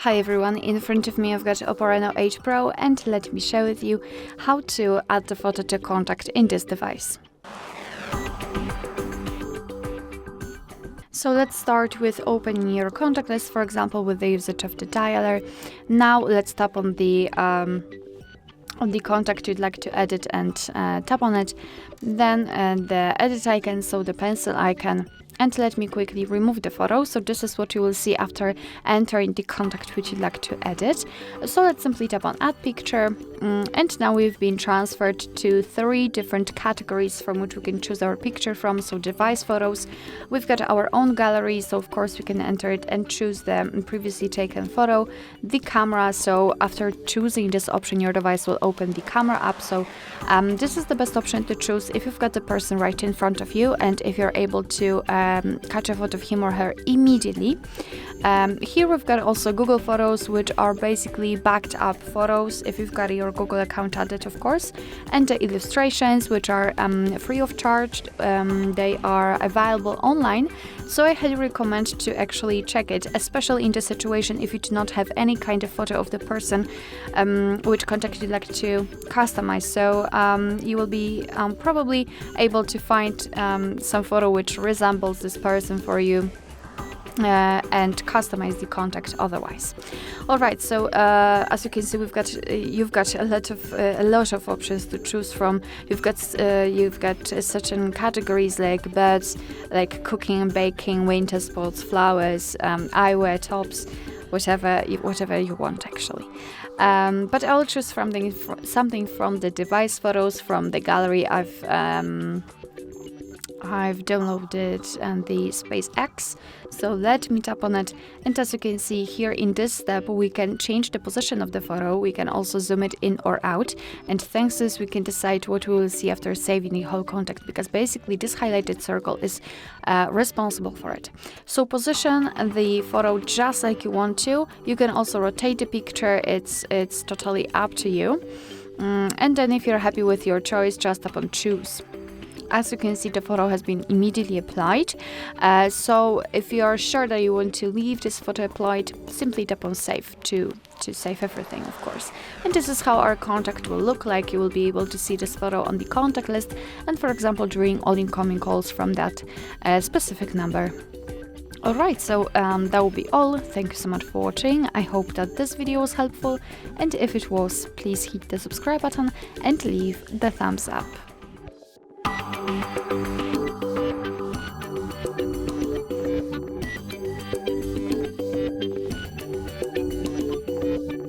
Hi everyone, in front of me I've got OPPO Reno 8 Pro and let me share with you how to add the photo to contact in this device. So let's start with opening your contact list, for example, with the usage of the dialer. Now let's tap on the contact you'd like to edit and tap on it. Then the edit icon, so the pencil icon. And let me quickly remove the photo. So this is what you will see after entering the contact which you'd like to edit. So let's simply tap on Add Picture. And now we've been transferred to 3 different categories from which we can choose our picture from. So device photos. We've got our own gallery. So of course we can enter it and choose the previously taken photo. The camera. So after choosing this option, your device will open the camera app. So this is the best option to choose if you've got the person right in front of you and if you're able to catch a photo of him or her immediately. Here we've got also Google Photos, which are basically backed up photos if you've got your Google account added, of course, and the illustrations, which are free of charge. They are available online, so I highly recommend to actually check it, especially in the situation if you do not have any kind of photo of the person which contact you'd like to customize. So you will be probably able to find some photo which resembles this person for you and customize the contact otherwise. All right, so as you can see, you've got a lot of options to choose from. You've got certain categories like birds, like cooking and baking, winter sports, flowers, eyewear, tops, whatever you want actually. But I'll choose something from the device photos, from the gallery I've downloaded the SpaceX, so let me tap on it, and as you can see here in this step we can change the position of the photo. We can also zoom it in or out, and thanks to this we can decide what we will see after saving the whole contact, because basically this highlighted circle is responsible for it. So position the photo just like you want to. You can also rotate the picture, it's totally up to you. And then if you're happy with your choice, just tap on choose. As you can see, the photo has been immediately applied. So if you are sure that you want to leave this photo applied, simply tap on save to save everything, of course. And this is how our contact will look like. You will be able to see this photo on the contact list and, for example, during all incoming calls from that specific number. Alright, so that will be all. Thank you so much for watching. I hope that this video was helpful, and if it was, please hit the subscribe button and leave the thumbs up.